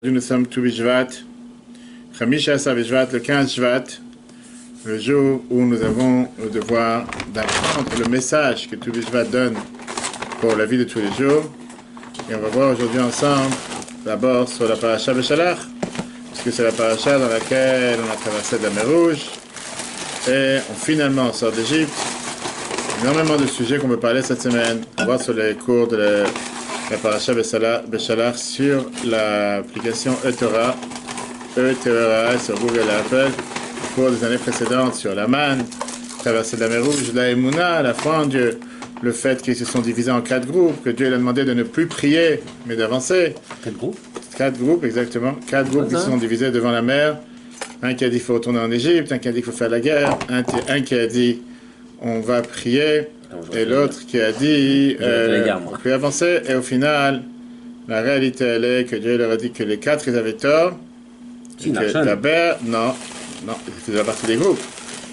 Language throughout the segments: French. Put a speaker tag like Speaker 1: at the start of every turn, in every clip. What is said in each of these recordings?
Speaker 1: Nous sommes tout Bishvat, Chamisha Savishvat, le 15 Shvat, le jour où nous avons le devoir d'apprendre le message que tout Bishvat donne pour la vie de tous les jours. Et on va voir aujourd'hui ensemble, d'abord sur la paracha Beshalach, puisque c'est la paracha dans laquelle on a traversé la mer Rouge, et finalement on sort d'Égypte. Énormément de sujets qu'on peut parler cette semaine. On va voir sur les cours de la paracha Beshalach sur l'application eTorah, sur Google et Apple, pour des années précédentes sur la manne, traversée de la mer Rouge, la Emouna, la foi en Dieu, le fait qu'ils se sont divisés en 4 groupes, que Dieu leur a demandé de ne plus prier, mais d'avancer.
Speaker 2: 4 groupes
Speaker 1: 4 groupes, exactement. 4 groupes qui se sont divisés devant la mer. Un qui a dit qu'il faut retourner en Égypte, un qui a dit qu'il faut faire la guerre, un qui a dit on va prier, et l'autre qui a dit on peut avancer. Et au final, la réalité elle est que Dieu leur a dit que les 4 ils avaient tort. D'Aber, non, c'est la partie des groupes.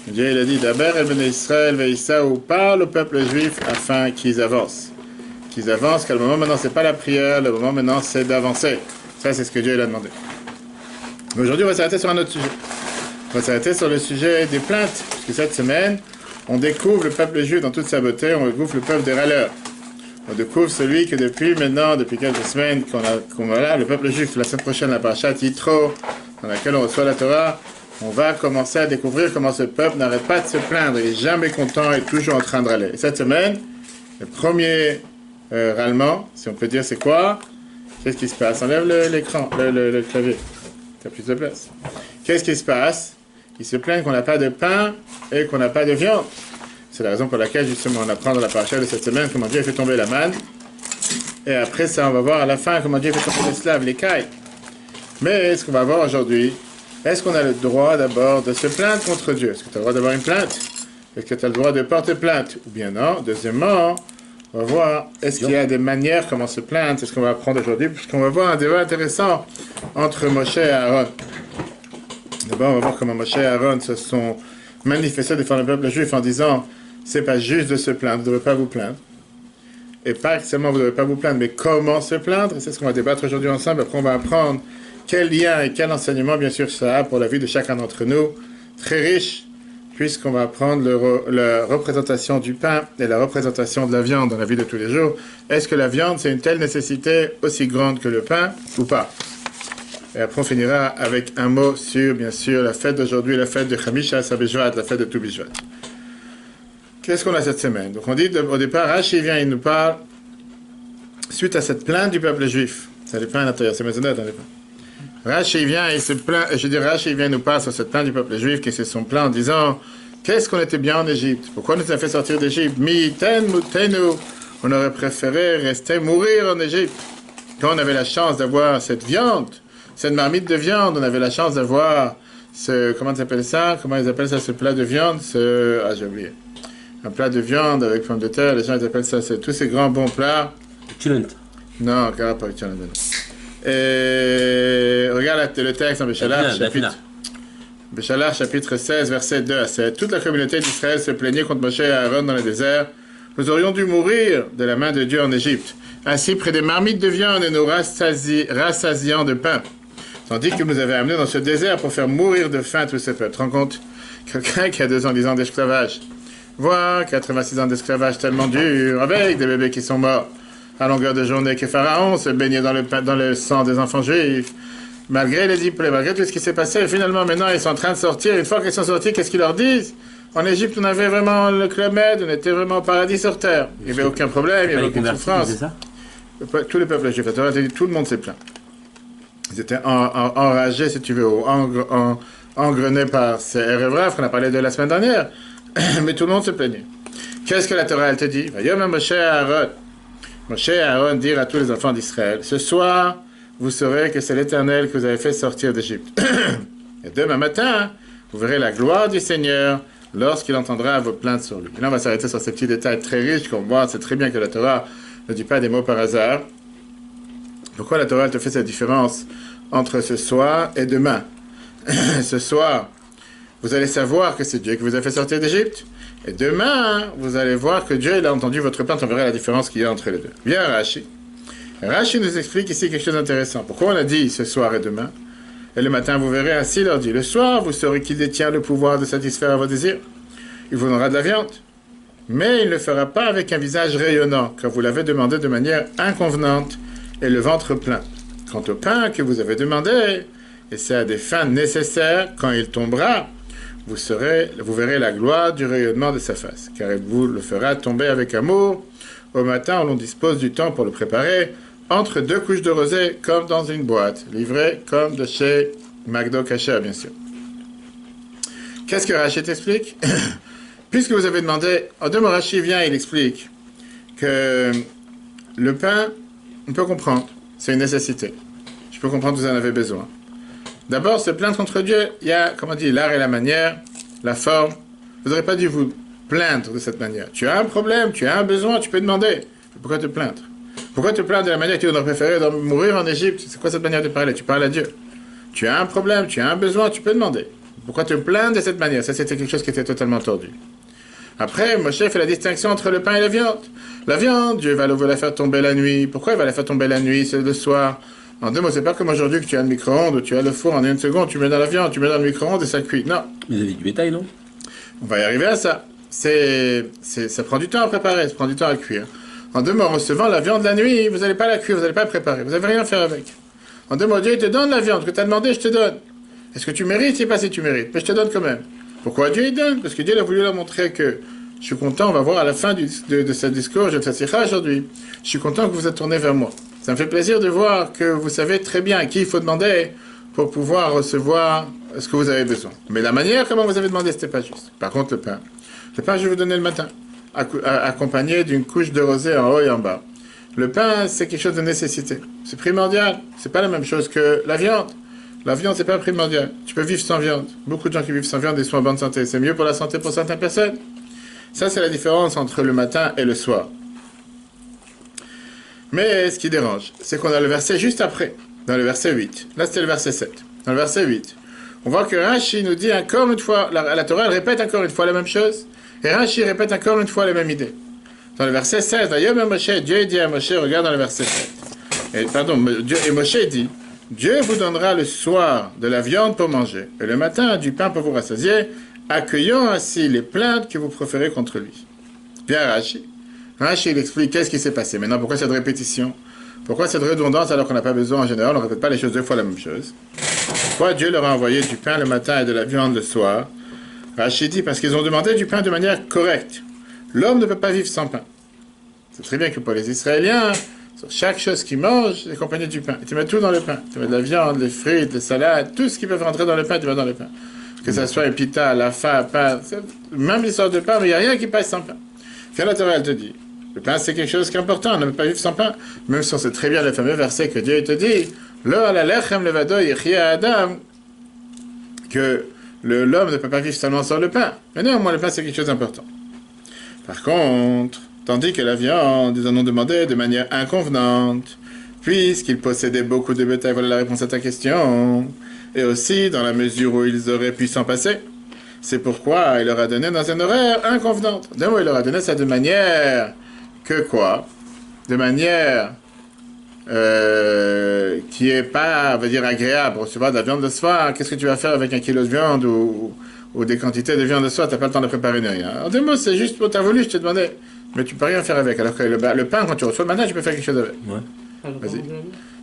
Speaker 1: Dieu il a dit d'Aber el ben Israël veïsaou, parle au peuple juif afin qu'ils avancent. Qu'ils avancent, car le moment maintenant c'est pas la prière, le moment maintenant c'est d'avancer. Ça c'est ce que Dieu il a demandé. Mais aujourd'hui on va s'arrêter sur un autre sujet. On va s'arrêter sur le sujet des plaintes, puisque cette semaine, on découvre le peuple juif dans toute sa beauté, on découvre le peuple des râleurs. On découvre celui que depuis quelques semaines, qu'on a là, le peuple juif, la semaine prochaine, la parashat Yitro, dans laquelle on reçoit la Torah, on va commencer à découvrir comment ce peuple n'arrête pas de se plaindre, il est jamais content, il est toujours en train de râler. Et cette semaine, le premier râlement, si on peut dire, c'est quoi? Qu'est-ce qui se passe? Enlève l'écran, le clavier, t'as plus de place. Qu'est-ce qui se passe? Ils se plaignent qu'on n'a pas de pain et qu'on n'a pas de viande. C'est la raison pour laquelle, justement, on apprend dans la paracha de cette semaine comment Dieu a fait tomber la manne. Et après ça, on va voir à la fin comment Dieu a fait tomber l'esclave, les cailles. Mais ce qu'on va voir aujourd'hui, est-ce qu'on a le droit d'abord de se plaindre contre Dieu? Est-ce que tu as le droit d'avoir une plainte? Est-ce que tu as le droit de porter plainte? Ou bien non? Deuxièmement, on va voir, est-ce qu'il y a des manières comment se plaindre? C'est ce qu'on va apprendre aujourd'hui, puisqu'on va voir un débat intéressant entre Moshe et Aaron. D'abord, on va voir comment Moshe et Aaron se sont manifestés devant le peuple juif en disant c'est pas juste de se plaindre, vous ne devez pas vous plaindre. Et pas seulement vous ne devez pas vous plaindre, mais comment se plaindre. Et c'est ce qu'on va débattre aujourd'hui ensemble. Après, on va apprendre quel lien et quel enseignement, bien sûr, ça a pour la vie de chacun d'entre nous. Très riche, puisqu'on va apprendre la représentation du pain et la représentation de la viande dans la vie de tous les jours. Est-ce que la viande, c'est une telle nécessité aussi grande que le pain ou pas? Et après, on finira avec un mot sur, bien sûr, la fête d'aujourd'hui, la fête de Chamisha Savishvat, la fête de tout Bishvat. Qu'est-ce qu'on a cette semaine? Donc, on dit au départ, Rashi vient, il nous parle, suite à cette plainte du peuple juif. Ça les plaint à l'intérieur, c'est maisonnette, hein, Rashi vient, il se plaint, Rashi vient nous parle sur cette plainte du peuple juif qui se sont plaints en disant, qu'est-ce qu'on était bien en Égypte? Pourquoi nous a fait sortir d'Égypte? On aurait préféré rester mourir en Égypte. Quand on avait la chance d'avoir cette viande, cette marmite de viande, on avait la chance d'avoir comment ils appellent ça? Comment ils appellent ça, ce plat de viande? J'ai oublié. Un plat de viande avec pommes de terre, les gens ils appellent ça, c'est tous ces grands bons plats.
Speaker 2: Tulent.
Speaker 1: Non, car pas tulent. Et regarde le texte en Beshalach, chapitre 16, verset 2 à 7. Toute la communauté d'Israël se plaignait contre Moshe et Aaron dans le désert. Nous aurions dû mourir de la main de Dieu en Égypte, assis près des marmites de viande et nous rassasiant de pain. Tandis que nous avez amené dans ce désert pour faire mourir de faim tous ces peuples. Tu te rends compte? Quelqu'un qui a 10 ans d'esclavage. Voir 86 ans d'esclavage tellement dur, avec des bébés qui sont morts à longueur de journée, que Pharaon se baignait dans le sang des enfants juifs. Malgré les diplômes, malgré tout ce qui s'est passé, finalement, maintenant, ils sont en train de sortir. Une fois qu'ils sont sortis, qu'est-ce qu'ils leur disent? En Égypte, on avait vraiment le Club Med, on était vraiment au paradis sur terre. Il n'y avait aucun problème, il n'y avait aucune souffrance. Tous les peuples juifs, tout le monde s'est plaint. Ils étaient enragés, si tu veux, ou engrenés par ces Erev qu'on a parlé de la semaine dernière. Mais tout le monde se plaignait. Qu'est-ce que la Torah, elle te dit? Moshe et Aaron dirent à tous les enfants d'Israël, ce soir, vous saurez que c'est l'Éternel que vous avez fait sortir d'Égypte. Et demain matin, vous verrez la gloire du Seigneur lorsqu'il entendra vos plaintes sur lui. Et là, on va s'arrêter sur ces petits détails très riches qu'on voit. C'est très bien que la Torah ne dit pas des mots par hasard. Pourquoi la Torah te fait cette différence entre ce soir et demain? Ce soir, vous allez savoir que c'est Dieu qui vous a fait sortir d'Égypte. Et demain, vous allez voir que Dieu il a entendu votre plainte. On verra la différence qu'il y a entre les deux. Bien, Rashi. Rashi nous explique ici quelque chose d'intéressant. Pourquoi on a dit ce soir et demain? Et le matin, vous verrez, ainsi leur dit. Le soir, vous saurez qu'il détient le pouvoir de satisfaire à vos désirs. Il vous donnera de la viande. Mais il ne le fera pas avec un visage rayonnant, car vous l'avez demandé de manière inconvenante et le ventre plein. Quant au pain que vous avez demandé, et c'est à des fins nécessaires, quand il tombera, vous verrez la gloire du rayonnement de sa face, car il vous le fera tomber avec amour. Au matin, on dispose du temps pour le préparer, entre deux couches de rosée, comme dans une boîte, livrée comme de chez McDo Kasher, bien sûr. Qu'est-ce que Rachid explique? Puisque vous avez demandé, en deux mots, Rachid vient et il explique que le pain, on peut comprendre, c'est une nécessité. Je peux comprendre que vous en avez besoin. D'abord, se plaindre contre Dieu, il y a, comme on dit, l'art et la manière, la forme. Vous n'aurez pas dû vous plaindre de cette manière. Tu as un problème, tu as un besoin, tu peux demander. Pourquoi te plaindre? Pourquoi te plaindre de la manière que tu aurais préféré de mourir en Égypte? C'est quoi cette manière de parler? Tu parles à Dieu. Tu as un problème, tu as un besoin, tu peux demander. Pourquoi te plaindre de cette manière? Ça, c'était quelque chose qui était totalement tordu. Après, Moshe fait la distinction entre le pain et la viande. La viande, Dieu va la faire tomber la nuit. Pourquoi il va la faire tomber la nuit? C'est le soir. En deux mots, c'est pas comme aujourd'hui que tu as le micro-ondes, ou tu as le four en une seconde, tu mets dans la viande, tu mets dans le micro-ondes et ça cuit. Non.
Speaker 2: Mais vous avez du bétail, non?
Speaker 1: On va y arriver à ça. Ça prend du temps à préparer, ça prend du temps à cuire. En deux mots, en recevant la viande la nuit, vous n'allez pas la cuire, vous n'allez pas la préparer, vous n'avez rien à faire avec. En deux mots, Dieu te donne la viande, ce que tu as demandé, je te donne. Est-ce que tu mérites? Je sais pas si tu mérites, mais je te donne quand même. Pourquoi Dieu il donne? Parce que Dieu a voulu leur montrer que je suis content, on va voir à la fin de ce discours, je te sicha aujourd'hui, je suis content que vous êtes tourné vers moi. Ça me fait plaisir de voir que vous savez très bien à qui il faut demander pour pouvoir recevoir ce que vous avez besoin. Mais la manière comment vous avez demandé, c'était pas juste. Par contre, le pain, je vais vous donner le matin, accompagné d'une couche de rosée en haut et en bas. Le pain, c'est quelque chose de nécessité. C'est primordial. C'est pas la même chose que la viande. La viande, c'est pas primordial. Tu peux vivre sans viande. Beaucoup de gens qui vivent sans viande, ils sont en bonne santé. C'est mieux pour la santé pour certaines personnes. Ça, c'est la différence entre le matin et le soir. Mais ce qui dérange, c'est qu'on a le verset juste après, dans le verset 8. Là, c'était le verset 7. Dans le verset 8, on voit que Rashi nous dit encore une fois, la Torah, elle répète encore une fois la même chose, et Rashi répète encore une fois la même idée. Dans le verset 16, d'ailleurs, même Moshe, Dieu dit à Moshe, regarde dans le verset 7. Et Moshe dit, Dieu vous donnera le soir de la viande pour manger, et le matin du pain pour vous rassasier, accueillant ainsi les plaintes que vous proférez contre lui. Bien Rashi. Rashi, il explique qu'est-ce qui s'est passé. Maintenant, pourquoi cette répétition? Pourquoi cette redondance alors qu'on n'a pas besoin en général? On ne répète pas les choses deux fois la même chose. Pourquoi Dieu leur a envoyé du pain le matin et de la viande le soir? Rashi dit parce qu'ils ont demandé du pain de manière correcte. L'homme ne peut pas vivre sans pain. C'est très bien que pour les Israéliens, sur chaque chose qu'ils mangent, c'est accompagné du pain. Ils te mettent tout dans le pain. Ils te mettent de la viande, les frites, les salades, tout ce qui peut rentrer dans le pain, tu mets dans le pain. Que ce soit un pita, la fa, pain, même l'histoire de pain, mais il n'y a rien qui passe sans pain. Quand la Torah, elle te dit, le pain, c'est quelque chose qui est important, on ne peut pas vivre sans pain. Même si on sait très bien le fameux verset que Dieu te dit, Adam, que l'homme ne peut pas vivre seulement sans le pain. Mais non, moi, le pain, c'est quelque chose d'important. Par contre, tandis que la viande, ils en ont demandé de manière inconvenante, puisqu'ils possédaient beaucoup de bétail. Voilà la réponse à ta question. Et aussi, dans la mesure où ils auraient pu s'en passer. C'est pourquoi il leur a donné dans un horaire inconvenante. D'un mot, il leur a donné ça de manière que quoi? De manière qui est pas, on va dire, agréable. Recevoir de la viande de soir, qu'est-ce que tu vas faire avec un kilo de viande ou des quantités de viande de soir? T'as pas le temps de préparer ni rien. En deux mots, c'est juste pour t'as voulu, je te demandais, mais tu peux rien faire avec. Alors que le pain, quand tu reçois le matin, tu peux faire quelque chose avec.
Speaker 2: Ouais.
Speaker 1: Vas-y.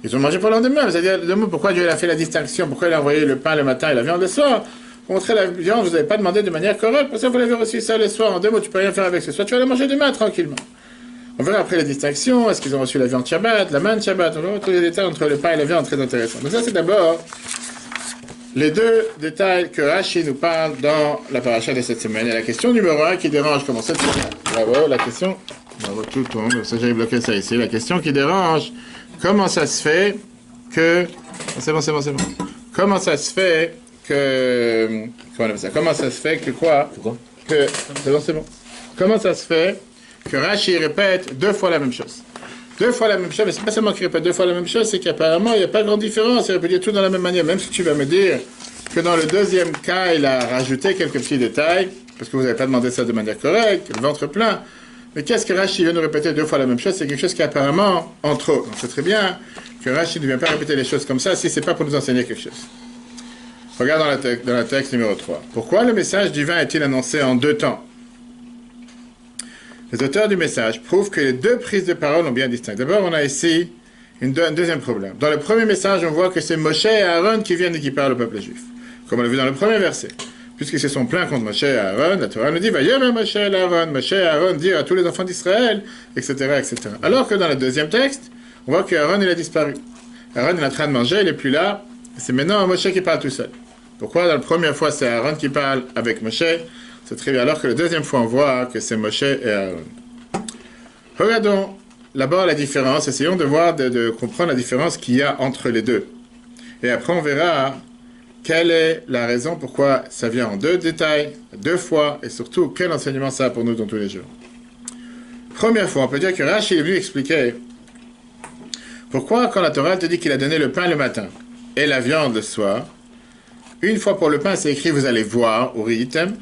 Speaker 1: Ils ont mangé pour le lendemain. C'est-à-dire, deux mots, pourquoi Dieu a fait la distinction? Pourquoi il a envoyé le pain le matin et la viande le soir? Pour montrer la viande, vous n'avez pas demandé de manière correcte, parce que vous l'avez reçu ça le soir. En deux mots, tu peux rien faire avec ce soir. Tu vas la manger demain tranquillement. On verra après les distinctions. Est-ce qu'ils ont reçu la viande Shabbat, la manne Shabbat? On va voir tous les détails entre le pain et la viande, très intéressant. Donc ça, c'est d'abord les deux détails que Rashi nous parle dans la paracha de cette semaine. Et la question numéro 1 qui dérange, comment ça? Bravo, la question. Bravo, tout tombe. Ça, j'avais bloqué ça ici. La question qui dérange, comment ça se fait que... C'est bon. Comment ça se fait que... Comment on appelle ça? Comment ça se fait que quoi? Que... C'est bon. Comment ça se fait que Rashi répète deux fois la même chose? Deux fois la même chose, mais c'est pas seulement qu'il répète deux fois la même chose, c'est qu'apparemment, il n'y a pas grande différence. Il répète tout dans la même manière. Même si tu vas me dire que dans le deuxième cas, il a rajouté quelques petits détails, parce que vous n'avez pas demandé ça de manière correcte, le ventre plein. Mais qu'est-ce que Rashi vient nous répéter 2 fois la même chose? C'est quelque chose qui est apparemment en trop. On sait très bien que Rashi ne vient pas répéter les choses comme ça si ce n'est pas pour nous enseigner quelque chose. Regarde dans le texte numéro 3. Pourquoi le message divin est-il annoncé en 2 temps? Les auteurs du message prouvent que les 2 prises de parole ont bien distinct. D'abord, on a ici un deuxième problème. Dans le premier message, on voit que c'est Moshe et Aaron qui viennent et qui parlent au peuple juif. Comme on l'a vu dans le premier verset. Puisqu'ils se sont plaints contre Moshe et Aaron, la Torah nous dit « Vayom Moshe et Aaron » Moshe et Aaron dire à tous les enfants d'Israël, etc., etc. Alors que dans le deuxième texte, on voit qu'Aaron, il a disparu. Aaron, il est en train de manger, il n'est plus là. C'est maintenant Moshe qui parle tout seul. Pourquoi dans la première fois, c'est Aaron qui parle avec Moshe? C'est très bien. Alors que la deuxième fois, on voit que c'est Moshe et Aaron. Regardons d'abord la différence. Essayons de voir, de comprendre la différence qu'il y a entre les deux. Et après, on verra quelle est la raison pourquoi ça vient en 2 détails, 2 fois, et surtout, quel enseignement ça a pour nous dans tous les jours. Première fois, on peut dire que Rashi est venu expliquer pourquoi, quand la Torah te dit qu'il a donné le pain le matin et la viande le soir, une fois pour le pain, c'est écrit « vous allez voir » ou « riitem ».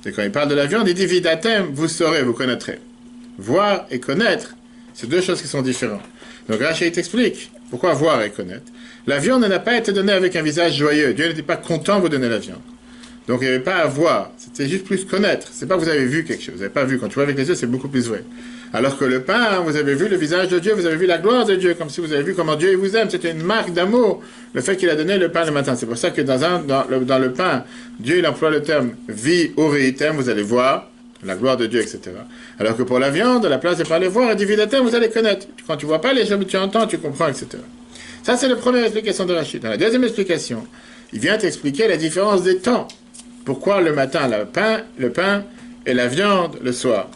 Speaker 1: Et quand il parle de la viande, il dit « vidatem », vous saurez, vous connaîtrez. Voir et connaître, c'est 2 choses qui sont différentes. Donc Rashi t'explique pourquoi voir et connaître. La viande n'a pas été donnée avec un visage joyeux. Dieu n'était pas content de vous donner la viande. Donc il n'y avait pas à voir, c'était juste plus connaître. C'est pas que vous avez vu quelque chose, vous n'avez pas vu. Quand tu vois avec les yeux, c'est beaucoup plus vrai. Alors que le pain, vous avez vu le visage de Dieu, vous avez vu la gloire de Dieu, comme si vous avez vu comment Dieu vous aime. C'était une marque d'amour, le fait qu'il a donné le pain le matin. C'est pour ça que dans le pain, Dieu il emploie le terme vi uritem, vous allez voir la gloire de Dieu, etc. Alors que pour la viande, à la place de parler voir, et du vidatem, vous allez connaître. Quand tu vois pas les choses, tu entends, tu comprends, etc. Ça, c'est la première explication de Rashi. Dans la deuxième explication, il vient t'expliquer la différence des temps. Pourquoi le matin, le pain et la viande le soir?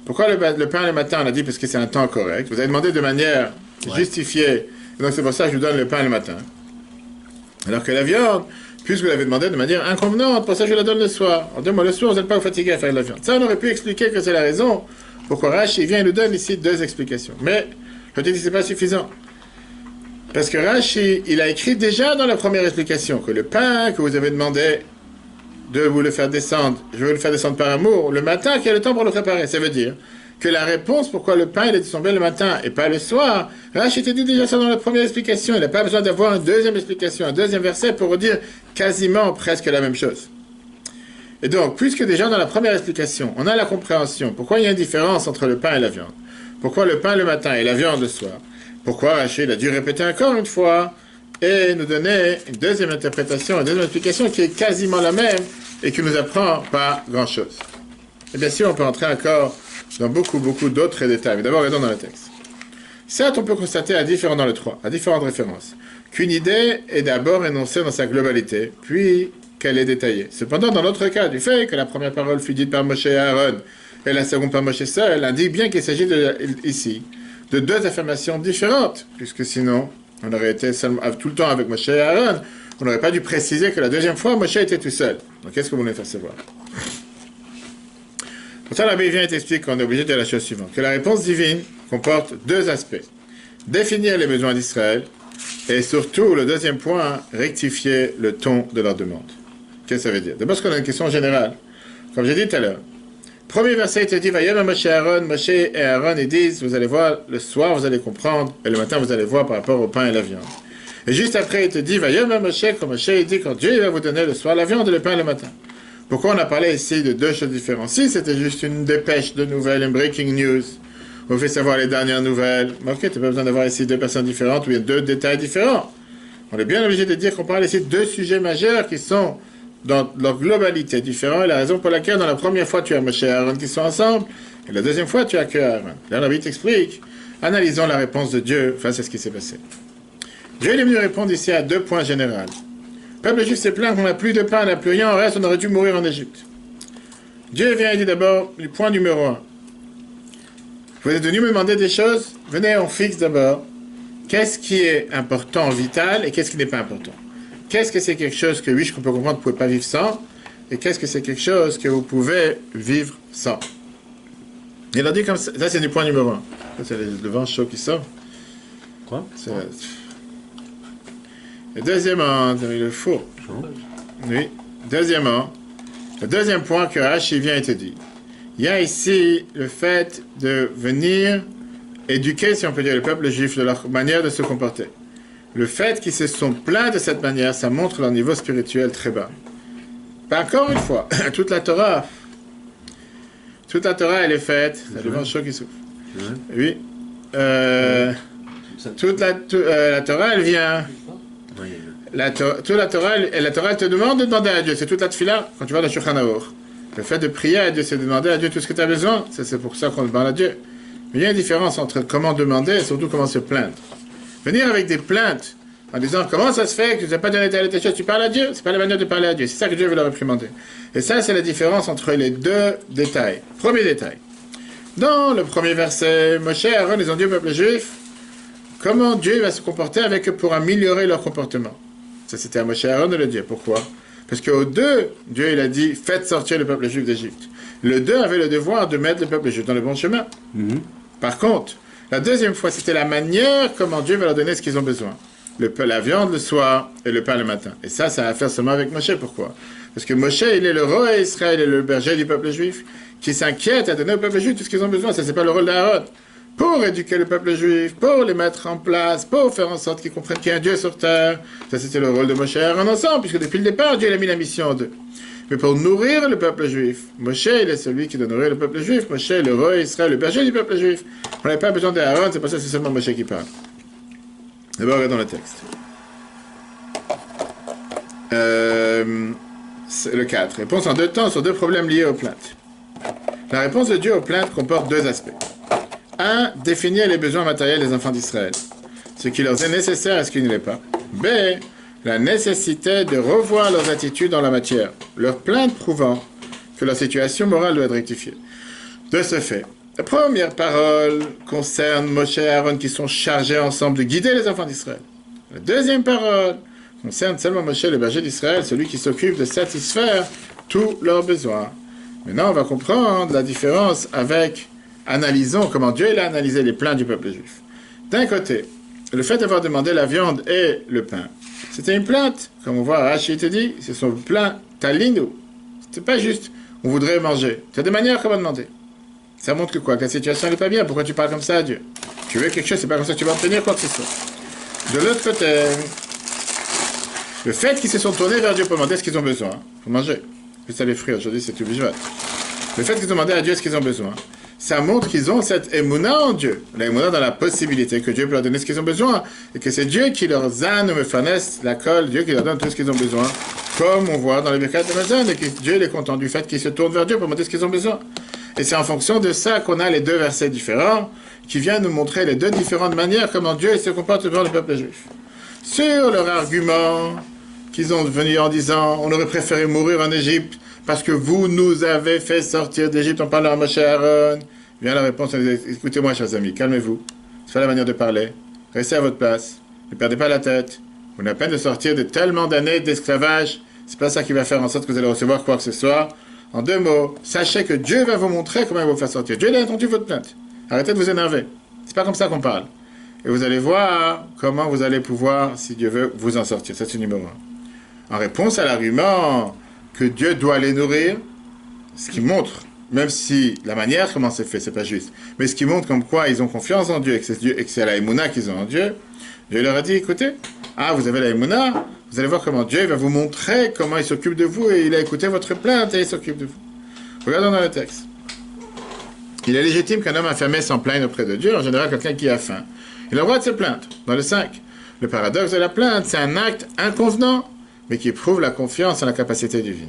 Speaker 1: Pourquoi le pain le matin, on a dit parce que c'est un temps correct. Vous avez demandé de manière justifiée. Donc c'est pour ça que je vous donne le pain le matin. Alors que la viande, puisque vous l'avez demandé de manière inconvenante, pour ça je la donne le soir. En 2 mois, le soir, vous n'êtes pas vous fatigué à faire de la viande. Ça, on aurait pu expliquer que c'est la raison pourquoi Rashi vient et nous donne ici 2 explications. Mais je dis que ce n'est pas suffisant. Parce que Rashi, il a écrit déjà dans la première explication que le pain que vous avez demandé de vous le faire descendre, je veux le faire descendre par amour, le matin, qu'il y a le temps pour le préparer. Ça veut dire que la réponse pourquoi le pain il est tombé le matin et pas le soir, Rashi t'a dit déjà ça dans la première explication. Il n'a pas besoin d'avoir une deuxième explication, un deuxième verset pour dire quasiment presque la même chose. Et donc, puisque déjà dans la première explication, on a la compréhension, pourquoi il y a une différence entre le pain et la viande, pourquoi le pain le matin et la viande le soir, pourquoi Rachid a dû répéter encore une fois et nous donner une deuxième interprétation, une deuxième explication qui est quasiment la même et qui ne nous apprend pas grand-chose. Et bien sûr, on peut entrer encore dans beaucoup d'autres détails. Mais d'abord, regardons dans le texte. Certes, on peut constater à différentes références, qu'une idée est d'abord énoncée dans sa globalité, puis qu'elle est détaillée. Cependant, dans notre cas, du fait que la première parole fut dite par Moshe et Aaron, et la seconde par Moshe seul, indique bien qu'il s'agit ici de 2 affirmations différentes, puisque sinon, on aurait été tout le temps avec Moshe et Aaron, on n'aurait pas dû préciser que la deuxième fois, Moshe était tout seul. Donc, qu'est-ce que vous voulez faire savoir? Pour ça, l'abbé vient et t'explique qu'on est obligé de dire la chose suivante, que la réponse divine comporte 2 aspects. Définir les besoins d'Israël, et surtout, le deuxième point, rectifier le ton de leur demande. Qu'est-ce que ça veut dire? D'abord, parce qu'on a une question générale. Comme j'ai dit tout à l'heure, premier verset, il te dit, Vayom Moshe et Aaron, Moshe et Aaron, ils disent, vous allez voir, le soir, vous allez comprendre, et le matin, vous allez voir par rapport au pain et la viande. Et juste après, il te dit, Vayom Moshe, comme Moshe, il dit, quand Dieu va vous donner le soir la viande et le pain le matin. Pourquoi on a parlé ici de 2 choses différentes? Si c'était juste une dépêche de nouvelles, une breaking news, on vous fait savoir les dernières nouvelles, ok, tu n'as pas besoin d'avoir ici 2 personnes différentes, ou il y a 2 détails différents. On est bien obligé de dire qu'on parle ici de 2 sujets majeurs qui sont dans leur globalité différents, et la raison pour laquelle dans la première fois tu as Moshe et Aaron qui sont ensemble, et la deuxième fois tu as que Aaron. Là, la Bible t'explique, analysons la réponse de Dieu face à ce qui s'est passé. Dieu est venu répondre ici à 2 points généraux. Le peuple juif s'est plaint qu'on n'a plus de pain, on n'a plus rien, en reste on aurait dû mourir en Égypte. Dieu vient et dit d'abord, le point numéro 1. Vous êtes venu me demander des choses, venez on fixe d'abord qu'est-ce qui est important, vital, et qu'est-ce qui n'est pas important. Qu'est-ce que c'est quelque chose que, oui, je peux comprendre, vous ne pouvez pas vivre sans, et qu'est-ce que c'est quelque chose que vous pouvez vivre sans. Il a dit comme ça, c'est du point numéro 1. Ça, c'est le vent chaud qui sort.
Speaker 2: Quoi?
Speaker 1: Et deuxièmement, le four. Oui. Deuxièmement, le deuxième point que Rashi vient et te dit. Il y a ici le fait de venir éduquer, si on peut dire, le peuple juif de leur manière de se comporter. Le fait qu'ils se sont plaints de cette manière, ça montre leur niveau spirituel très bas. Encore une fois, toute la Torah, elle est faite. Ça devant chaud qui souffle. Oui. Toute la Torah, elle vient. La Torah, elle te demande de demander à Dieu. C'est toute la tefila quand tu vas dans le Shulchan Aruch. Le fait de prier à Dieu, c'est de demander à Dieu tout ce que tu as besoin. C'est pour ça qu'on demande à Dieu. Mais il y a une différence entre comment demander et surtout comment se plaindre. Venir avec des plaintes en disant comment ça se fait que tu n'as pas donné telle chose, tu parles à Dieu, c'est pas la manière de parler à Dieu. C'est ça que Dieu veut leur réprimander. Et ça, c'est la différence entre les deux détails. Premier détail. Dans le premier verset, Moshe et Aaron, ils ont dit au peuple juif comment Dieu va se comporter avec eux pour améliorer leur comportement. Ça, c'était à Moshe et Aaron de le dire. Pourquoi? Parce qu'au 2, Dieu il a dit faites sortir le peuple juif d'Égypte. Le 2 avait le devoir de mettre le peuple juif dans le bon chemin. Par contre, la deuxième fois, c'était la manière comment Dieu va leur donner ce qu'ils ont besoin. La viande le soir et le pain le matin. Et ça a à faire seulement avec Moshe. Pourquoi? Parce que Moshe, il est le roi d'Israël, il est le berger du peuple juif, qui s'inquiète à donner au peuple juif tout ce qu'ils ont besoin. Ça, c'est pas le rôle d'Aaron. Pour éduquer le peuple juif, pour les mettre en place, pour faire en sorte qu'ils comprennent qu'il y a un Dieu sur terre. Ça, c'était le rôle de Moshe et Aaron ensemble, puisque depuis le départ, Dieu il a mis la mission en deux. Mais pour nourrir le peuple juif, Moshe, il est celui qui doit nourrir le peuple juif. Moshe, le roi d'Israël, le berger du peuple juif. On n'avait pas besoin d'Aaron, c'est pour ça que c'est seulement Moshe qui parle. D'abord, regardons le texte. Le 4. Réponse en deux temps sur deux problèmes liés aux plaintes. La réponse de Dieu aux plaintes comporte deux aspects. 1. Définir les besoins matériels des enfants d'Israël, ce qui leur est nécessaire et ce qui ne l'est pas. B. La nécessité de revoir leurs attitudes en la matière, leurs plaintes prouvant que leur situation morale doit être rectifiée. De ce fait, la première parole concerne Moshe et Aaron qui sont chargés ensemble de guider les enfants d'Israël. La deuxième parole concerne seulement Moshe, le berger d'Israël, celui qui s'occupe de satisfaire tous leurs besoins. Maintenant, on va comprendre la différence avec, analysons comment Dieu il a analysé les plaintes du peuple juif. D'un côté, le fait d'avoir demandé la viande et le pain, c'était une plainte, comme on voit, Rashi te dit, c'est son plaint talino. C'était pas juste, on voudrait manger. Tu as des manières comment demander. Ça montre que quoi? Que la situation n'est pas bien. Pourquoi tu parles comme ça à Dieu? Tu veux quelque chose, c'est pas comme ça que tu vas obtenir quoi que ce soit. De l'autre côté, le fait qu'ils se sont tournés vers Dieu pour demander ce qu'ils ont besoin, pour manger. Juste à les fruits, aujourd'hui c'est obligatoire. Le fait qu'ils ont demandé à Dieu ce qu'ils ont besoin, ça montre qu'ils ont cette émouna en Dieu. La émouna dans la possibilité que Dieu peut leur donner ce qu'ils ont besoin. Et que c'est Dieu qui leur zane ou me fanesse la colle, Dieu qui leur donne tout ce qu'ils ont besoin. Comme on voit dans les Birkat Hamazon, et que Dieu est content du fait qu'ils se tournent vers Dieu pour demander ce qu'ils ont besoin. Et c'est en fonction de ça qu'on a les deux versets différents, qui viennent nous montrer les deux différentes manières comment Dieu se comporte devant le peuple juif. Sur leur argument qu'ils ont venu en disant on aurait préféré mourir en Égypte parce que vous nous avez fait sortir d'Égypte en parlant à Moshe et Aaron. Vient la réponse, écoutez-moi chers amis, calmez-vous, c'est pas la manière de parler, restez à votre place, ne perdez pas la tête, vous n'avez pas peine de sortir de tellement d'années d'esclavage, c'est pas ça qui va faire en sorte que vous allez recevoir quoi que ce soit. En deux mots, sachez que Dieu va vous montrer comment il va vous faire sortir. Dieu a entendu votre plainte. Arrêtez de vous énerver. C'est pas comme ça qu'on parle. Et vous allez voir comment vous allez pouvoir, si Dieu veut, vous en sortir. Ça, c'est le numéro 1. En réponse à l'argument que Dieu doit les nourrir, ce qui montre, même si la manière comment c'est fait, c'est pas juste, mais ce qui montre comme quoi ils ont confiance en Dieu et que c'est la émouna qu'ils ont en Dieu, Dieu leur a dit, écoutez, vous avez la émouna, vous allez voir comment Dieu va vous montrer comment il s'occupe de vous et il a écouté votre plainte et il s'occupe de vous. Regardons dans le texte. Il est légitime qu'un homme affamé s'en plaigne auprès de Dieu, en général quelqu'un qui a faim. Il a le droit de se plaindre. Dans le 5, le paradoxe de la plainte, c'est un acte inconvenant, mais qui prouve la confiance en la capacité divine.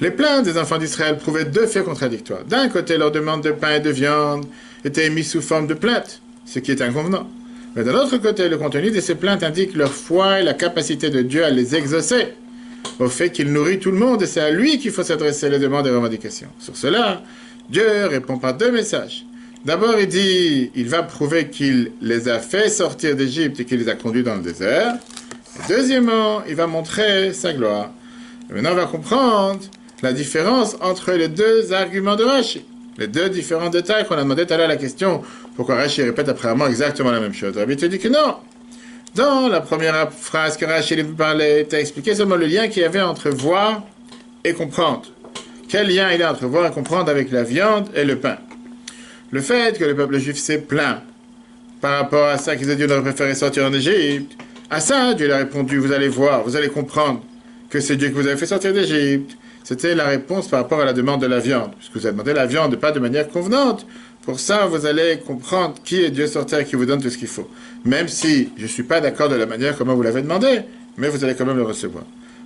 Speaker 1: Les plaintes des enfants d'Israël prouvaient deux faits contradictoires. D'un côté, leur demande de pain et de viande était émise sous forme de plainte, ce qui est inconvenant. Mais de l'autre côté, le contenu de ces plaintes indique leur foi et la capacité de Dieu à les exaucer, au fait qu'il nourrit tout le monde et c'est à lui qu'il faut s'adresser les demandes et revendications. Sur cela, Dieu répond par deux messages. D'abord, il dit, il va prouver qu'il les a fait sortir d'Égypte et qu'il les a conduits dans le désert. Et deuxièmement, il va montrer sa gloire. Et maintenant, on va comprendre la différence entre les deux arguments de Rashi. Les deux différents détails qu'on a demandé tout à l'heure à la question, pourquoi Rashi répète apparemment exactement la même chose. Rabbi te dit que non. Dans la première phrase que Rashi lui parlait, tu as expliqué seulement le lien qu'il y avait entre voir et comprendre. Quel lien il y a entre voir et comprendre avec la viande et le pain? Le fait que le peuple juif s'est plaint par rapport à ça, qu'ils ont dit qu'on aurait préféré sortir en Égypte, à ça, Dieu a répondu, vous allez voir, vous allez comprendre que c'est Dieu qui vous avait fait sortir d'Égypte. C'était la réponse par rapport à la demande de la viande, puisque vous avez demandé la viande pas de manière convenante. Pour ça, vous allez comprendre qui est Dieu sur terre qui vous donne tout ce qu'il faut. Même si je ne suis pas d'accord de la manière comment vous l'avez demandé, mais vous allez quand même le recevoir.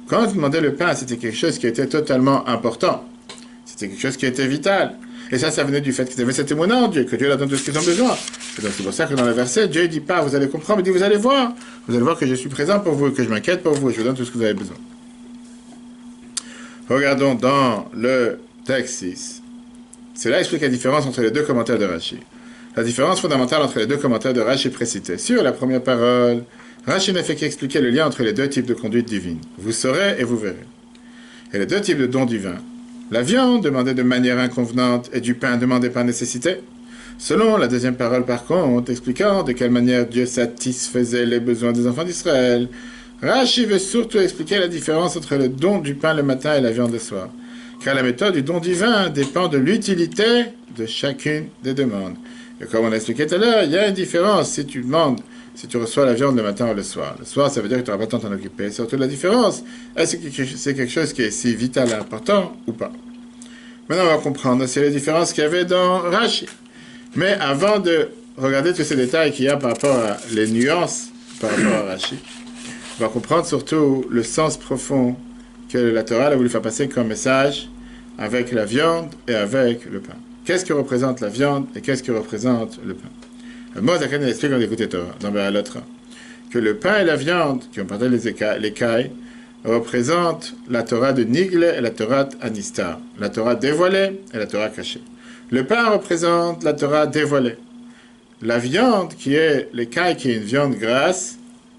Speaker 1: Quand vous demandez le pain, c'était quelque chose qui était totalement important. C'était quelque chose qui était vital. Et ça venait du fait qu'ils avaient cet émouvant en Dieu, que Dieu leur donne tout ce qu'ils ont besoin. Et donc c'est pour ça que dans le verset, Dieu ne dit pas, vous allez comprendre, il dit, vous allez voir. Vous allez voir que je suis présent pour vous, que je m'inquiète pour vous, et je vous donne tout ce que vous avez besoin. Regardons dans le texte 6. Cela explique la différence entre les deux commentaires de Rashi. La différence fondamentale entre les deux commentaires de Rashi précités. Sur la première parole, Rashi ne fait qu'expliquer le lien entre les deux types de conduite divine. Vous saurez et vous verrez. Et les deux types de dons divins. La viande demandée de manière inconvenante et du pain demandé par nécessité. Selon la deuxième parole, par contre, expliquant de quelle manière Dieu satisfaisait les besoins des enfants d'Israël, Rashi veut surtout expliquer la différence entre le don du pain le matin et la viande le soir. Car la méthode du don divin dépend de l'utilité de chacune des demandes. Et comme on a expliqué tout à l'heure, il y a une différence si tu demandes, si tu reçois la viande le matin ou le soir. Le soir, ça veut dire que tu n'auras pas le temps de t'en occuper. Surtout la différence, est-ce que c'est quelque chose qui est si vital et important ou pas? Maintenant, on va comprendre, c'est les différences qu'il y avait dans Rashi. Mais avant de regarder tous ces détails qu'il y a par rapport à les nuances par rapport à Rashi, on va comprendre surtout le sens profond que la Torah a voulu faire passer comme message avec la viande et avec le pain. Qu'est-ce que représente la viande et qu'est-ce que représente le pain? Le mot d'Akan explique dans l'écoute Torah, dans l'autre, que le pain et la viande, qui ont partagé les cailles, représentent la Torah de Nigle et la Torah Anistar, la Torah dévoilée et la Torah cachée. Le pain représente la Torah dévoilée. La viande, qui est l'écaille, qui est une viande grasse,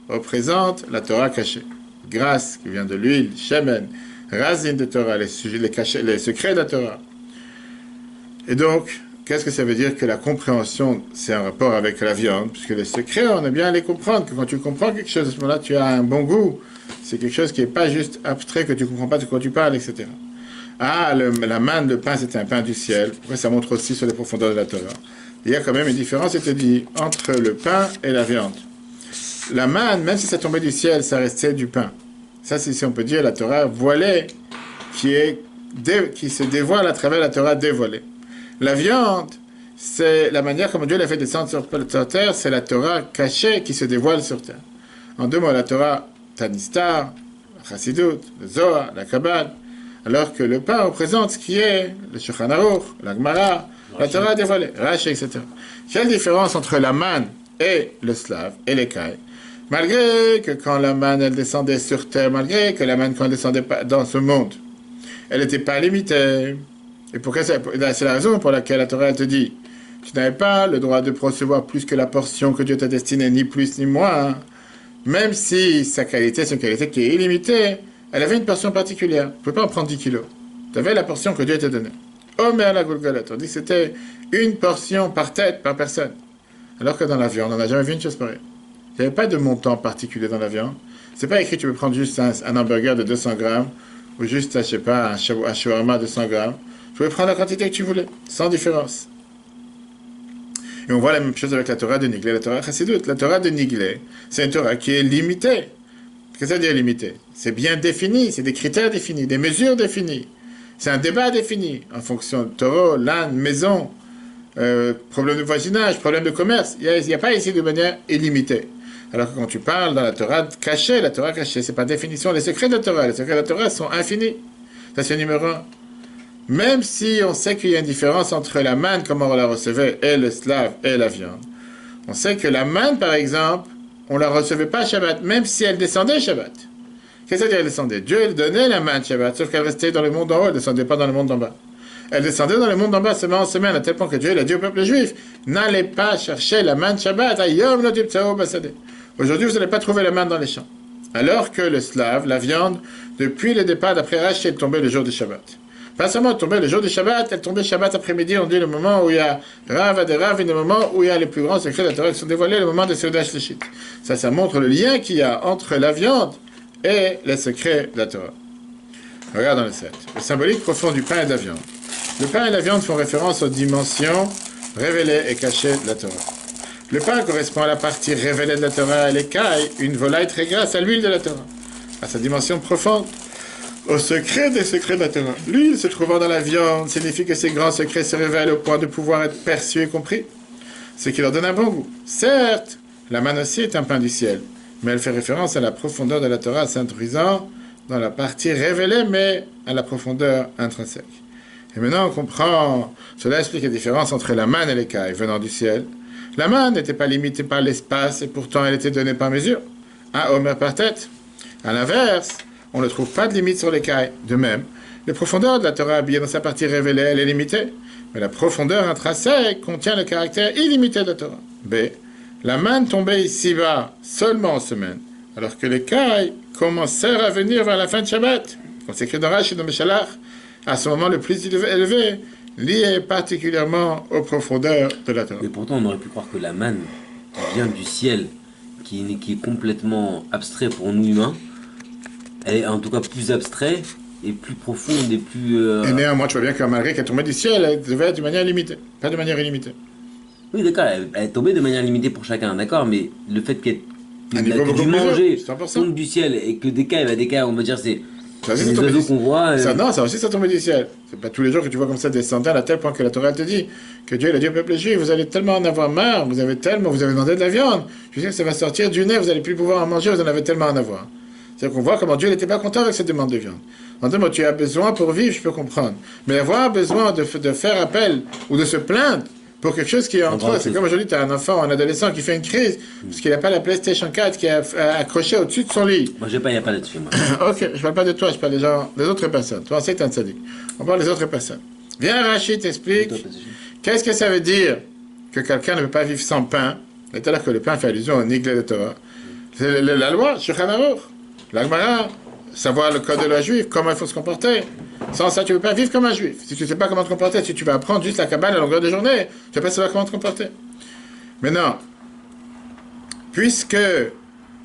Speaker 1: représente la Torah cachée. Grasse, qui vient de l'huile, shemen, razin de Torah, les secrets de la Torah. Et donc, qu'est-ce que ça veut dire que la compréhension, c'est un rapport avec la viande? Puisque les secrets, on aime bien à les comprendre, que quand tu comprends quelque chose, à ce moment-là, tu as un bon goût. C'est quelque chose qui n'est pas juste abstrait, que tu ne comprends pas de quoi tu parles, etc. Ah, la manne, le pain, c'était un pain du ciel. Après, ça montre aussi sur les profondeurs de la Torah. Il y a quand même une différence, c'était dit, entre le pain et la viande. La manne, même si ça tombait du ciel, ça restait du pain. Ça, c'est, si on peut dire, la Torah voilée, qui se dévoile à travers la Torah dévoilée. La viande, c'est la manière comme Dieu l'a fait descendre sur terre, c'est la Torah cachée qui se dévoile sur terre. En deux mots, la Torah Tanistar, la Chassidut, le Zohar, la Kabbale, alors que le pain représente ce qui est le Shulchan Aruch, la Gemara, la Torah dévoilée, Rashi, etc. Quelle différence entre la manne et le slave et l'écaille? Malgré que quand la manne elle descendait sur terre, malgré que la manne quand elle descendait dans ce monde, elle n'était pas limitée. Et pourquoi c'est la raison pour laquelle la Torah te dit tu n'avais pas le droit de recevoir plus que la portion que Dieu t'a destinée, ni plus ni moins. Même si sa qualité, c'est une qualité qui est illimitée, elle avait une portion particulière. Tu ne pouvais pas en prendre 10 kilos. Tu avais la portion que Dieu t'a donnée. Oh, mais à la Golgotha, on dit que c'était une portion par tête, par personne. Alors que dans la viande, on n'a jamais vu une chose pareille. Il n'y avait pas de montant particulier dans la viande. C'est pas écrit tu peux prendre juste un hamburger de 200 grammes ou juste, je sais pas, un shawarma de 100 grammes. Tu pouvais prendre la quantité que tu voulais, sans différence. Et on voit la même chose avec la Torah de Niglé, la Torah Chassidut. La Torah de Niglé, c'est une Torah qui est limitée. Qu'est-ce que ça veut dire limitée? C'est bien défini, c'est des critères définis, des mesures définies. C'est un débat défini en fonction de taureau, l'âne, maison, problème de voisinage, problème de commerce. Il n'y a pas ici de manière illimitée. Alors que quand tu parles dans la Torah cachée, c'est par définition les secrets de la Torah. Les secrets de la Torah sont infinis. Ça, c'est numéro 1. Même si on sait qu'il y a une différence entre la manne, comment on la recevait, et le slave, et la viande. On sait que la manne, par exemple, on ne la recevait pas Shabbat, même si elle descendait Shabbat. Qu'est-ce que ça veut dire elle descendait? Dieu elle donnait la manne Shabbat, sauf qu'elle restait dans le monde d'en haut, elle ne descendait pas dans le monde d'en bas. Elle descendait dans le monde d'en bas semaine en semaine, à tel point que Dieu il a dit au peuple juif, n'allez pas chercher la manne Shabbat, aujourd'hui vous n'allez pas trouver la manne dans les champs. Alors que le slave, la viande, depuis le départ d'après Rashi, elle tombait le jour du Shabbat. Pas seulement tomber le jour du Shabbat, elle tombait Shabbat après-midi, on dit le moment où il y a Rav de Rav, et le moment où il y a les plus grands secrets de la Torah qui sont dévoilés, le moment de Seudah Shlishit. Ça montre le lien qu'il y a entre la viande et les secrets de la Torah. Regarde dans le 7. Le symbolique profond du pain et de la viande. Le pain et la viande font référence aux dimensions révélées et cachées de la Torah. Le pain correspond à la partie révélée de la Torah et l'écaille, une volaille très grasse à l'huile de la Torah, à sa dimension profonde, au secret des secrets de la Torah. L'huile se trouvant dans la viande signifie que ces grands secrets se révèlent au point de pouvoir être perçus et compris, ce qui leur donne un bon goût. Certes, la manne aussi est un pain du ciel, mais elle fait référence à la profondeur de la Torah s'introduisant dans la partie révélée, mais à la profondeur intrinsèque. Et maintenant on comprend, cela explique la différence entre la manne et l'écaille venant du ciel. La manne n'était pas limitée par l'espace et pourtant elle était donnée par mesure, un homer par tête. À l'inverse, on ne trouve pas de limite sur l'écaille. De même, la profondeur de la Torah habillée dans sa partie révélée, elle est limitée, mais la profondeur intrinsèque contient le caractère illimité de la Torah. B. La manne tombait ici-bas seulement en semaine, alors que l'écaille commençait à venir vers la fin de Shabbat. On s'écrit dans Rashi et dans Meshalach, à ce moment le plus élevé, lié particulièrement aux profondeurs de la Torah.
Speaker 2: Mais pourtant, on aurait pu croire que la manne qui vient du ciel, qui est complètement abstrait pour nous humains, elle est en tout cas plus abstrait et plus profonde et plus...
Speaker 1: Et néanmoins, tu vois bien que malgré qu'elle tombait du ciel, elle devait être de manière limitée, pas de manière illimitée.
Speaker 2: Oui, d'accord, elle est tombée de manière limitée pour chacun, d'accord, mais le fait que du manger tombe du ciel et que des cas, on va dire, c'est les oiseaux qu'on voit...
Speaker 1: Non, ça aussi, ça tombe du ciel. C'est pas tous les jours que tu vois comme ça des centaines, à tel point que la Torah te dit que Dieu, il a dit au peuple juif, vous allez tellement en avoir marre, vous avez demandé de la viande, je veux dire que ça va sortir du nez, vous n'allez plus pouvoir en manger, vous en avez tellement en avoir. C'est-à-dire qu'on voit comment Dieu n'était pas content avec cette demande de viande. En disant, tu as besoin pour vivre, je peux comprendre. Mais avoir besoin de faire appel ou de se plaindre pour quelque chose qui est en toi, c'est comme aujourd'hui, tu as un enfant, un adolescent qui fait une crise parce qu'il n'a pas la PlayStation 4 qui est accrochée au-dessus de son lit.
Speaker 2: Moi, il n'y a pas là-dessus, moi.
Speaker 1: Ok, je parle pas de toi, je parle des autres personnes. Toi, c'est un sadique. On parle des autres personnes. Viens, Rachid t'explique. Qu'est-ce que ça veut dire que quelqu'un ne peut pas vivre sans pain? C'est-à-dire que le pain fait allusion au Niglé de Torah. C'est la loi, Shulchan Aruch. L'Agmara, savoir le code de la juive, comment il faut se comporter. Sans ça, tu ne peux pas vivre comme un juif. Si tu ne sais pas comment te comporter, si tu vas apprendre juste la Kabbale à la longueur de journée, tu ne vas pas savoir comment te comporter. Maintenant, puisque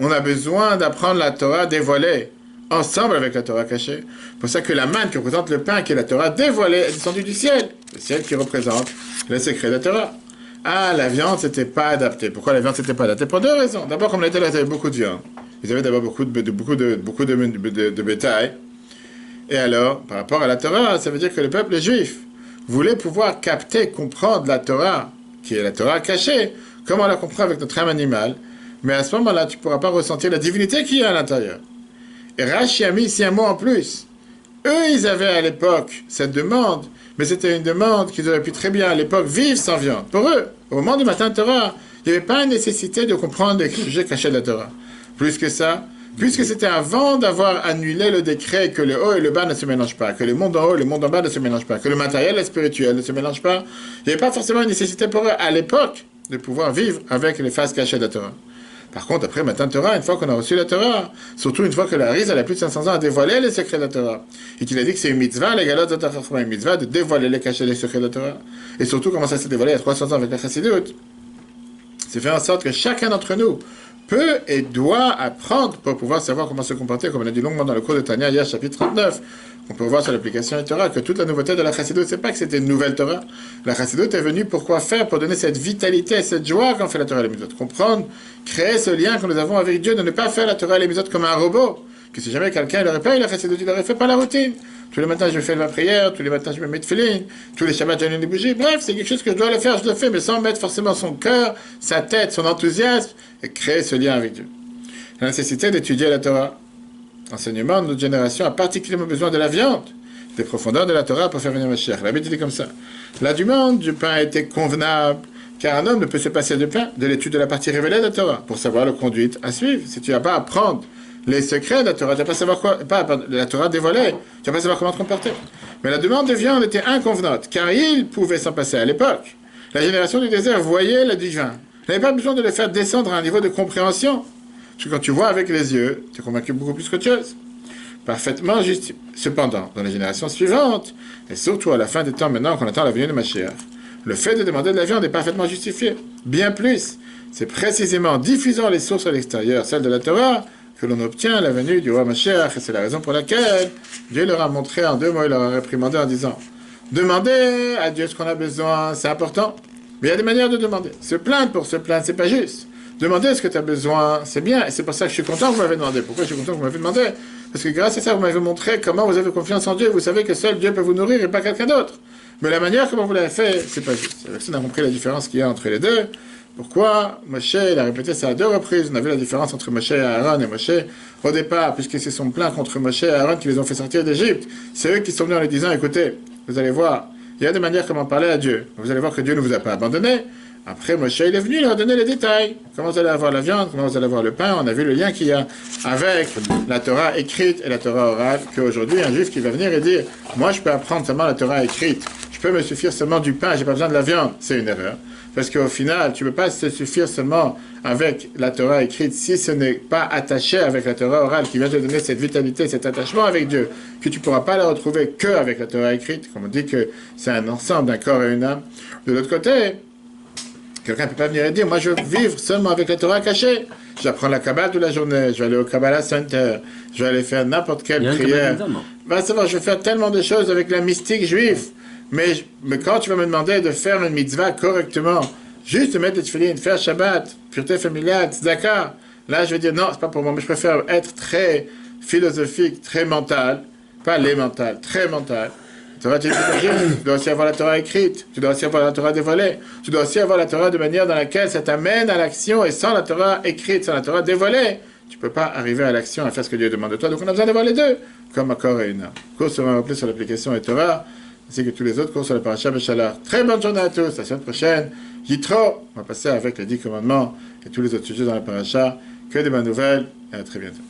Speaker 1: on a besoin d'apprendre la Torah dévoilée ensemble avec la Torah cachée, c'est pour ça que la manne qui représente le pain, qui est la Torah dévoilée, est descendue du ciel. Le ciel qui représente le secret de la Torah. Ah, la viande, c'était pas adapté. Pourquoi la viande, c'était pas adapté? Pour deux raisons. D'abord, comme l'État avait beaucoup de viande. Ils avaient d'abord beaucoup de bétail. Et alors, par rapport à la Torah, ça veut dire que le peuple juif voulait pouvoir capter, comprendre la Torah, qui est la Torah cachée, comment on la comprend avec notre âme animale. Mais à ce moment-là, tu ne pourras pas ressentir la divinité qui est à l'intérieur. Et Rashi a mis ici un mot en plus. Eux, ils avaient à l'époque cette demande, mais c'était une demande qu'ils auraient pu très bien à l'époque vivre sans viande. Pour eux, au moment du matin de Torah, il n'y avait pas nécessité de comprendre les sujets cachés de la Torah. Plus que ça, puisque c'était avant d'avoir annulé le décret que le haut et le bas ne se mélangent pas, que le monde en haut et le monde en bas ne se mélangent pas, que le matériel et le spirituel ne se mélangent pas, il n'y avait pas forcément une nécessité pour eux, à l'époque, de pouvoir vivre avec les faces cachées de la Torah. Par contre, après Matan Torah, une fois qu'on a reçu la Torah, surtout une fois que la Harizal, elle a plus de 500 ans, a dévoilé les secrets de la Torah, et qu'il a dit que c'est une mitzvah, les galotes de Torah, une mitzvah de dévoiler les cachets des secrets de la Torah, et surtout comment ça s'est dévoilé il y a 300 ans avec la Chassidut, c'est faire en sorte que chacun d'entre nous peut et doit apprendre pour pouvoir savoir comment se comporter, comme on a dit longuement dans le cours de Tania, hier, chapitre 39. On peut voir sur l'application de Torah que toute la nouveauté de la Chassidut, c'est pas que c'était une nouvelle Torah. La Chassidut est venue pour quoi faire? Pour donner cette vitalité, cette joie quand on fait la Torah et les Mitzvot. Comprendre, créer ce lien que nous avons avec Dieu, de ne pas faire la Torah et les Mitzvot comme un robot. Que si jamais quelqu'un n'aurait pas eu la Chassidut, il l'aurait fait par la routine. Tous les matins, je fais ma prière, tous les matins, je me mets de filine, tous les Shabbats, j'allume des bougies. Bref, c'est quelque chose que je dois le faire, je le fais, mais sans mettre forcément son cœur, sa tête, son enthousiasme, et créer ce lien avec Dieu. La nécessité d'étudier la Torah. L'enseignement de notre génération a particulièrement besoin de la viande, des profondeurs de la Torah pour faire venir Mashiach. La Bible dit comme ça. La demande du pain était convenable, car un homme ne peut se passer de pain, de l'étude de la partie révélée de la Torah, pour savoir la conduite à suivre. Si tu n'as pas à apprendre les secrets de la Torah, tu vas pas savoir quoi, pas la Torah dévoilée, tu vas pas savoir comment te comporter. Mais la demande de viande était inconvenante, car il pouvait s'en passer à l'époque. La génération du désert voyait le divin. Il n'avait pas besoin de le faire descendre à un niveau de compréhension. Parce que quand tu vois avec les yeux, tu es convaincu beaucoup plus qu'autre chose. Parfaitement juste. Cependant, dans les générations suivantes, et surtout à la fin des temps maintenant qu'on attend la venue de Mashiach, le fait de demander de la viande est parfaitement justifié. Bien plus, c'est précisément en diffusant les sources à l'extérieur, celles de la Torah, que l'on obtient la venue du roi Mashiach. Et c'est la raison pour laquelle Dieu leur a montré en 2 mots, il leur a réprimandé en disant, demandez à Dieu ce qu'on a besoin, c'est important. Mais il y a des manières de demander. Se plaindre pour se plaindre, c'est pas juste. Demander ce que tu as besoin, c'est bien. Et c'est pour ça que je suis content que vous m'avez demandé. Pourquoi je suis content que vous m'avez demandé? Parce que grâce à ça, vous m'avez montré comment vous avez confiance en Dieu. Vous savez que seul Dieu peut vous nourrir et pas quelqu'un d'autre. Mais la manière comment vous l'avez fait, c'est pas juste. On a compris la différence qu'il y a entre les deux. Pourquoi Moshe, il a répété ça à 2 reprises. On a vu la différence entre Moshe et Aaron. Et Moshe, au départ, puisqu'ils se sont plaints contre Moshe et Aaron qui les ont fait sortir d'Égypte, c'est eux qui sont venus en les disant, écoutez, vous allez voir, il y a des manières comment parler à Dieu. Vous allez voir que Dieu ne vous a pas abandonné. Après, Moshe, il est venu leur donner les détails. Comment vous allez avoir la viande, comment vous allez avoir le pain. On a vu le lien qu'il y a avec la Torah écrite et la Torah orale, qu'aujourd'hui, un juif qui va venir et dire, moi, je peux apprendre seulement la Torah écrite. Je peux me suffire seulement du pain, j'ai pas besoin de la viande. C'est une erreur. Parce qu'au final, tu ne peux pas se suffire seulement avec la Torah écrite si ce n'est pas attaché avec la Torah orale qui vient te donner cette vitalité, cet attachement avec Dieu, que tu ne pourras pas la retrouver qu'avec la Torah écrite. Comme on dit que c'est un ensemble d'un corps et une âme. De l'autre côté, quelqu'un ne peut pas venir et dire, moi je veux vivre seulement avec la Torah cachée. Je vais apprendre la Kabbalah toute la journée, je vais aller au Kabbalah Center, je vais aller faire n'importe quelle prière. Ça va, je vais faire tellement de choses avec la mystique juive. Mais quand tu vas me demander de faire une mitzvah correctement, juste de mettre des tefillin, faire Shabbat, pureté familiale, tzedaka, là je vais dire non, c'est pas pour moi, mais je préfère être très philosophique, très mental, pas les mental, très mental. Tu dois aussi avoir la Torah écrite, tu dois aussi avoir la Torah dévoilée, tu dois aussi avoir la Torah de manière dans laquelle ça t'amène à l'action, et sans la Torah écrite, sans la Torah dévoilée, tu ne peux pas arriver à l'action, à faire ce que Dieu demande de toi. Donc on a besoin d'avoir les deux, comme un corps et une âme. Cours sera rappelé sur l'application et Torah, ainsi que tous les autres cours sur la paracha Béchalar. Très bonne journée à tous, la semaine prochaine, Yitro, on va passer avec les 10 commandements et tous les autres sujets dans la paracha. Que des bonnes nouvelles, et à très bientôt.